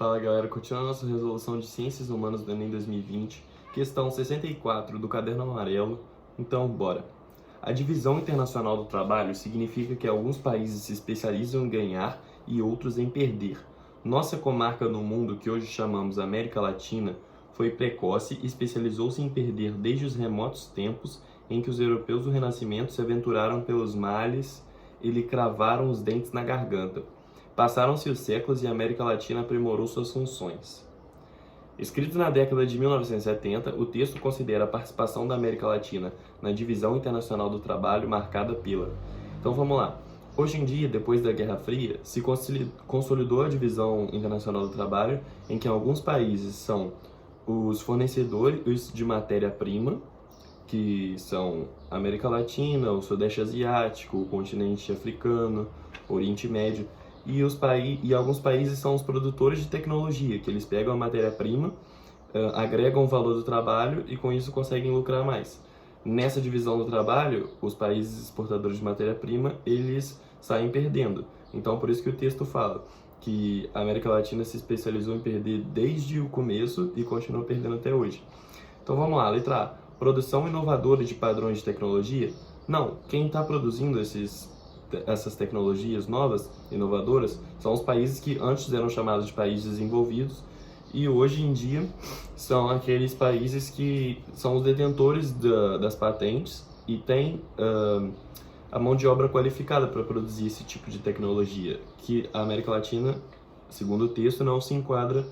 Fala galera, continuando a nossa resolução de Ciências Humanas do Enem 2020, questão 64 do caderno amarelo. Então, bora! A divisão internacional do trabalho significa que alguns países se especializam em ganhar e outros em perder. Nossa comarca no mundo, que hoje chamamos América Latina, foi precoce e especializou-se em perder desde os remotos tempos em que os europeus do Renascimento se aventuraram pelos mares e lhe cravaram os dentes na garganta. Passaram-se os séculos e a América Latina aprimorou suas funções. Escrito na década de 1970, o texto considera a participação da América Latina na divisão internacional do trabalho marcada pela... Então vamos lá. Hoje em dia, depois da Guerra Fria, se consolidou a divisão internacional do trabalho, em que alguns países são os fornecedores de matéria-prima, que são a América Latina, o Sudeste Asiático, o continente africano, o Oriente Médio, e alguns países são os produtores de tecnologia, que eles pegam a matéria-prima, agregam o valor do trabalho e com isso conseguem lucrar mais. Nessa divisão do trabalho, os países exportadores de matéria-prima, eles saem perdendo. Então, por isso que o texto fala que a América Latina se especializou em perder desde o começo e continua perdendo até hoje. Então, vamos lá, letra A. Produção inovadora de padrões de tecnologia? Não, quem está produzindo essas tecnologias novas, inovadoras, são os países que antes eram chamados de países desenvolvidos e hoje em dia são aqueles países que são os detentores das patentes e têm a mão de obra qualificada para produzir esse tipo de tecnologia, que a América Latina, segundo o texto, não se enquadra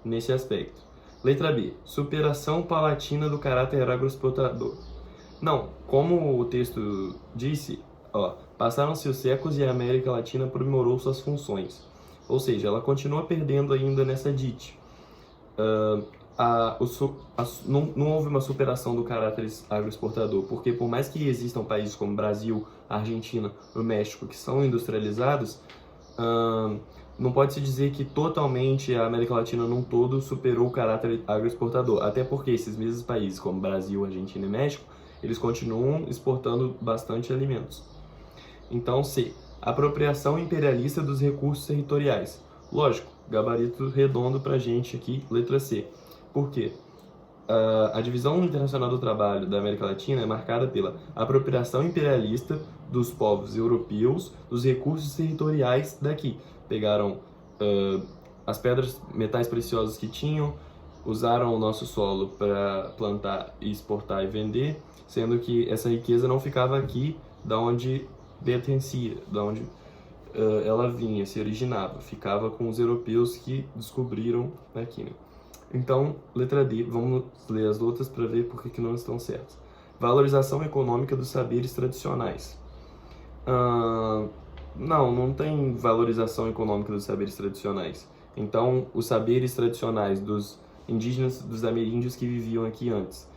nesse aspecto. Letra B. Superação paulatina do caráter agroexportador. Não, como o texto disse, passaram-se os séculos e a América Latina aprimorou suas funções. Ou seja, ela continua perdendo ainda nessa DIT. Não houve uma superação do caráter agroexportador, porque por mais que existam países como Brasil, Argentina, o México, que são industrializados, não pode-se dizer que totalmente a América Latina num todo superou o caráter agroexportador, até porque esses mesmos países, como Brasil, Argentina e México, eles continuam exportando bastante alimentos. Então, C. Apropriação imperialista dos recursos territoriais. Lógico, gabarito redondo pra gente aqui, letra C. Por quê? A divisão internacional do trabalho da América Latina é marcada pela apropriação imperialista dos povos europeus dos recursos territoriais daqui. Pegaram as pedras, metais preciosos que tinham, usaram o nosso solo para plantar, exportar e vender, sendo que essa riqueza não ficava aqui, da onde pertencia, da onde ela vinha, se originava, ficava com os europeus que descobriram aqui, né? Então, letra D, vamos ler as outras para ver por que não estão certas. Valorização econômica dos saberes tradicionais. Não tem valorização econômica dos saberes tradicionais. Então, os saberes tradicionais dos indígenas, dos ameríndios que viviam aqui antes,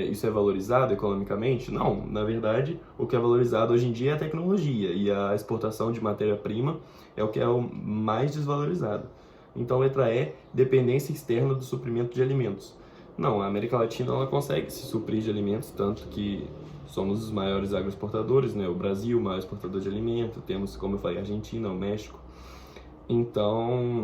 isso é valorizado economicamente? Não, na verdade, o que é valorizado hoje em dia é a tecnologia e a exportação de matéria-prima é o que é o mais desvalorizado. Então, letra E, dependência externa do suprimento de alimentos. Não, a América Latina ela consegue se suprir de alimentos, tanto que somos os maiores agroexportadores, né? O Brasil, o maior exportador de alimento, temos, como eu falei, a Argentina, o México. Então,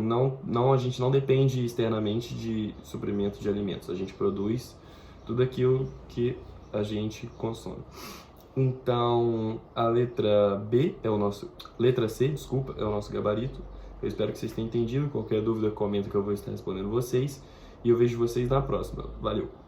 a gente não depende externamente de suprimento de alimentos, a gente produz tudo aquilo que a gente consome. Então, a letra C, desculpa, é o nosso gabarito. Eu espero que vocês tenham entendido. Qualquer dúvida, comenta que eu vou estar respondendo vocês. E eu vejo vocês na próxima. Valeu!